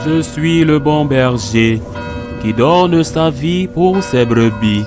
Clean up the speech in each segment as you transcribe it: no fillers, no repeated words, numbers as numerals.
Je suis le bon berger qui donne sa vie pour ses brebis.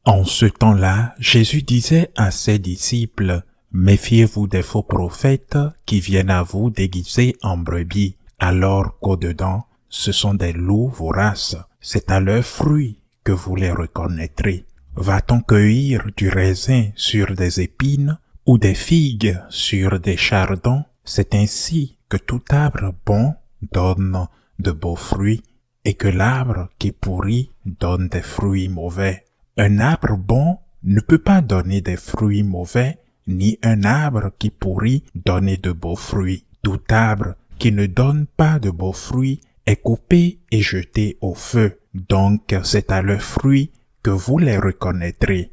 En ce temps-là, Jésus disait à ses disciples, « Méfiez-vous des faux prophètes qui viennent à vous déguisés en brebis, alors qu'au-dedans, ce sont des loups voraces. C'est à leurs fruits que vous les reconnaîtrez. Va-t-on cueillir du raisin sur des épines ou des figues sur des chardons? C'est ainsi que tout arbre bon donne de beaux fruits et que l'arbre qui pourrit donne des fruits mauvais. Un arbre bon ne peut pas donner des fruits mauvais, ni un arbre qui pourrit donner de beaux fruits. Tout arbre qui ne donne pas de beaux fruits est coupé et jeté au feu. Donc c'est à leurs fruits que vous les reconnaîtrez. »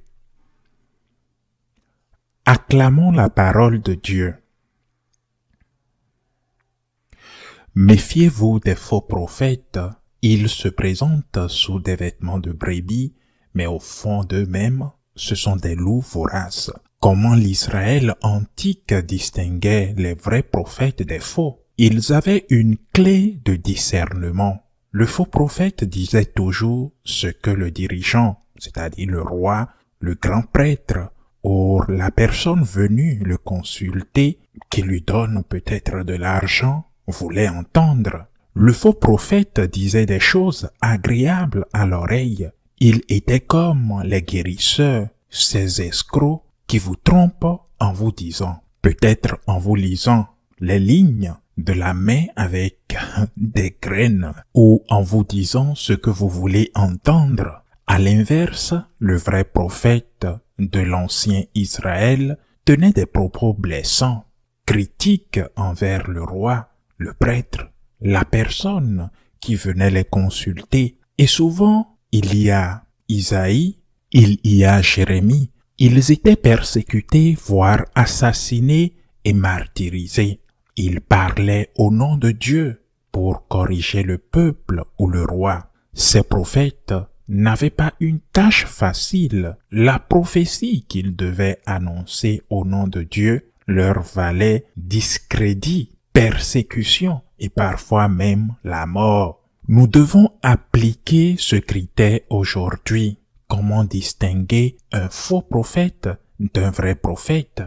Acclamons la parole de Dieu. Méfiez-vous des faux prophètes. Ils se présentent sous des vêtements de brebis, mais au fond d'eux-mêmes, ce sont des loups voraces. Comment l'Israël antique distinguait les vrais prophètes des faux? Ils avaient une clé de discernement. Le faux prophète disait toujours ce que le dirigeant, c'est-à-dire le roi, le grand prêtre, ou la personne venue le consulter, qui lui donne peut-être de l'argent, voulait entendre. Le faux prophète disait des choses agréables à l'oreille. Il était comme les guérisseurs, ces escrocs qui vous trompent en vous disant, peut-être en vous lisant les lignes de la main avec des graines, ou en vous disant ce que vous voulez entendre. À l'inverse, le vrai prophète de l'ancien Israël tenait des propos blessants, critiques envers le roi, le prêtre, la personne qui venait les consulter, et souvent il y a Isaïe, il y a Jérémie. Ils étaient persécutés, voire assassinés et martyrisés. Ils parlaient au nom de Dieu pour corriger le peuple ou le roi. Ces prophètes n'avaient pas une tâche facile. La prophétie qu'ils devaient annoncer au nom de Dieu leur valait discrédit, persécution et parfois même la mort. Nous devons appliquer ce critère aujourd'hui. Comment distinguer un faux prophète d'un vrai prophète?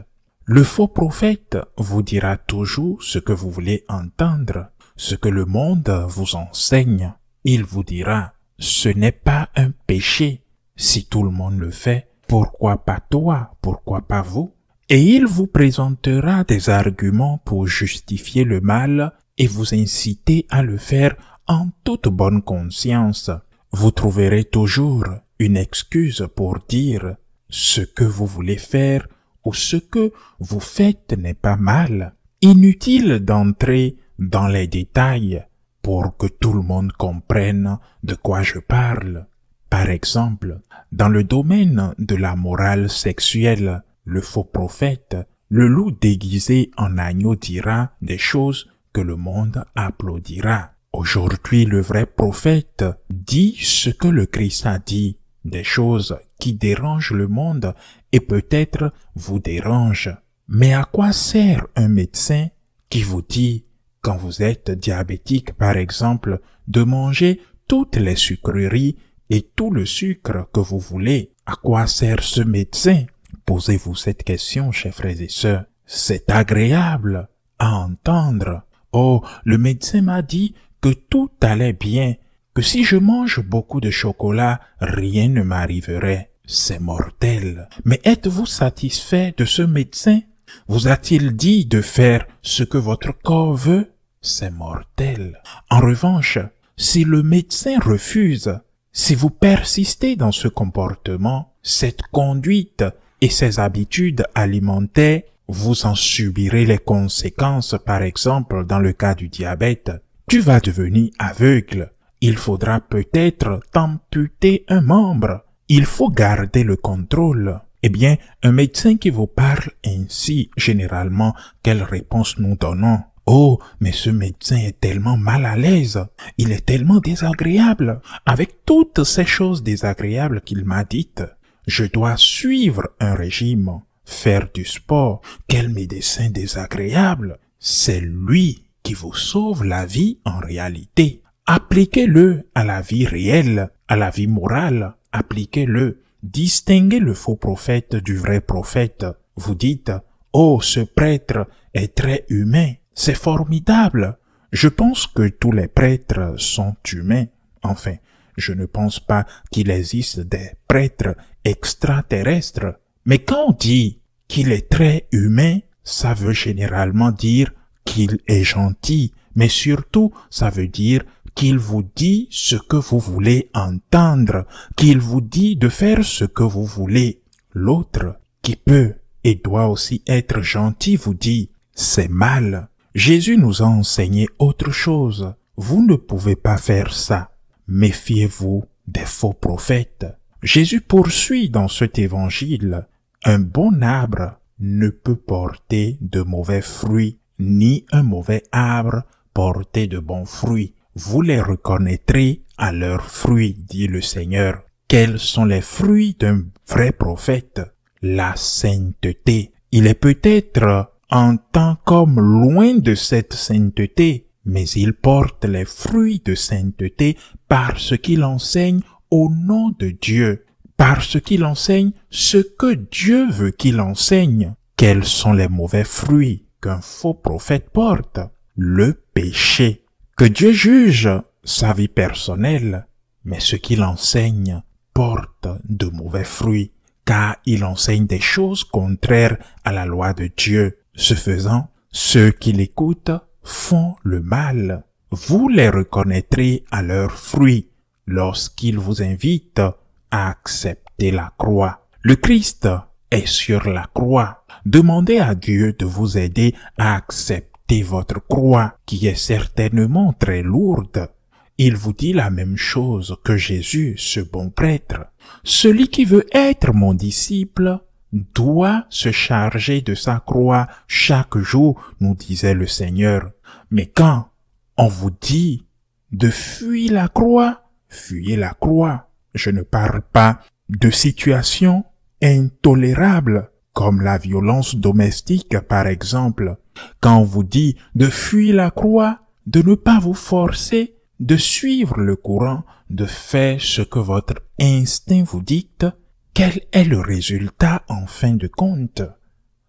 Le faux prophète vous dira toujours ce que vous voulez entendre, ce que le monde vous enseigne. Il vous dira, ce n'est pas un péché. Si tout le monde le fait, pourquoi pas toi? Pourquoi pas vous? Et il vous présentera des arguments pour justifier le mal et vous inciter à le faire en toute bonne conscience. Vous trouverez toujours une excuse pour dire ce que vous voulez faire ou ce que vous faites n'est pas mal. Inutile d'entrer dans les détails pour que tout le monde comprenne de quoi je parle. Par exemple, dans le domaine de la morale sexuelle, le faux prophète, le loup déguisé en agneau dira des choses que le monde applaudira. Aujourd'hui, le vrai prophète dit ce que le Christ a dit, des choses qui dérangent le monde et peut-être vous dérangent. Mais à quoi sert un médecin qui vous dit, quand vous êtes diabétique par exemple, de manger toutes les sucreries et tout le sucre que vous voulez? À quoi sert ce médecin? Posez-vous cette question, chers frères et sœurs. C'est agréable à entendre. Oh, le médecin m'a dit que tout allait bien, que si je mange beaucoup de chocolat, rien ne m'arriverait. C'est mortel. Mais êtes-vous satisfait de ce médecin? Vous a-t-il dit de faire ce que votre corps veut? C'est mortel. En revanche, si le médecin refuse, si vous persistez dans ce comportement, cette conduite et ces habitudes alimentaires, vous en subirez les conséquences. Par exemple, dans le cas du diabète, tu vas devenir aveugle. Il faudra peut-être t'amputer un membre. Il faut garder le contrôle. Eh bien, un médecin qui vous parle ainsi, généralement, quelle réponse nous donnons? Oh, mais ce médecin est tellement mal à l'aise. Il est tellement désagréable. Avec toutes ces choses désagréables qu'il m'a dites, Je dois suivre un régime, faire du sport. Quel médecin désagréable! C'est lui qui vous sauve la vie en réalité. Appliquez-le à la vie réelle, à la vie morale. Appliquez-le. Distinguez le faux prophète du vrai prophète. Vous dites, oh, ce prêtre est très humain. C'est formidable. Je pense que tous les prêtres sont humains. Enfin, je ne pense pas qu'il existe des prêtres extraterrestres. Mais quand on dit qu'il est très humain, ça veut généralement dire qu'il est gentil, mais surtout, ça veut dire qu'il vous dit ce que vous voulez entendre, qu'il vous dit de faire ce que vous voulez. L'autre, qui peut et doit aussi être gentil, vous dit, c'est mal. Jésus nous a enseigné autre chose. Vous ne pouvez pas faire ça. Méfiez-vous des faux prophètes. Jésus poursuit dans cet évangile. Un bon arbre ne peut porter de mauvais fruits, ni un mauvais arbre porter de bons fruits. Vous les reconnaîtrez à leurs fruits, dit le Seigneur. Quels sont les fruits d'un vrai prophète? La sainteté. Il est peut-être en tant qu'homme loin de cette sainteté, mais il porte les fruits de sainteté parce qu'il enseigne au nom de Dieu, parce qu'il enseigne ce que Dieu veut qu'il enseigne. Quels sont les mauvais fruits qu'un faux prophète porte? Le péché. Que Dieu juge sa vie personnelle, mais ce qu'il enseigne porte de mauvais fruits, car il enseigne des choses contraires à la loi de Dieu. Ce faisant, ceux qui l'écoutent font le mal. Vous les reconnaîtrez à leurs fruits lorsqu'ils vous invitent à accepter la croix. Le Christ est sur la croix. Demandez à Dieu de vous aider à accepter votre croix, qui est certainement très lourde. Il vous dit la même chose que Jésus, ce bon prêtre. Celui qui veut être mon disciple doit se charger de sa croix chaque jour, nous disait le Seigneur. Mais quand on vous dit de fuir la croix, fuyez la croix. Je ne parle pas de situations intolérables, comme la violence domestique par exemple. Quand on vous dit de fuir la croix, de ne pas vous forcer, de suivre le courant, de faire ce que votre instinct vous dicte, quel est le résultat en fin de compte?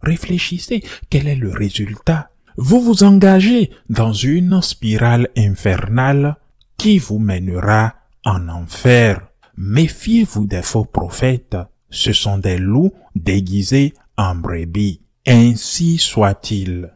Réfléchissez, quel est le résultat? Vous vous engagez dans une spirale infernale qui vous mènera en enfer. Méfiez-vous des faux prophètes. Ce sont des loups déguisés en brebis. Ainsi soit-il.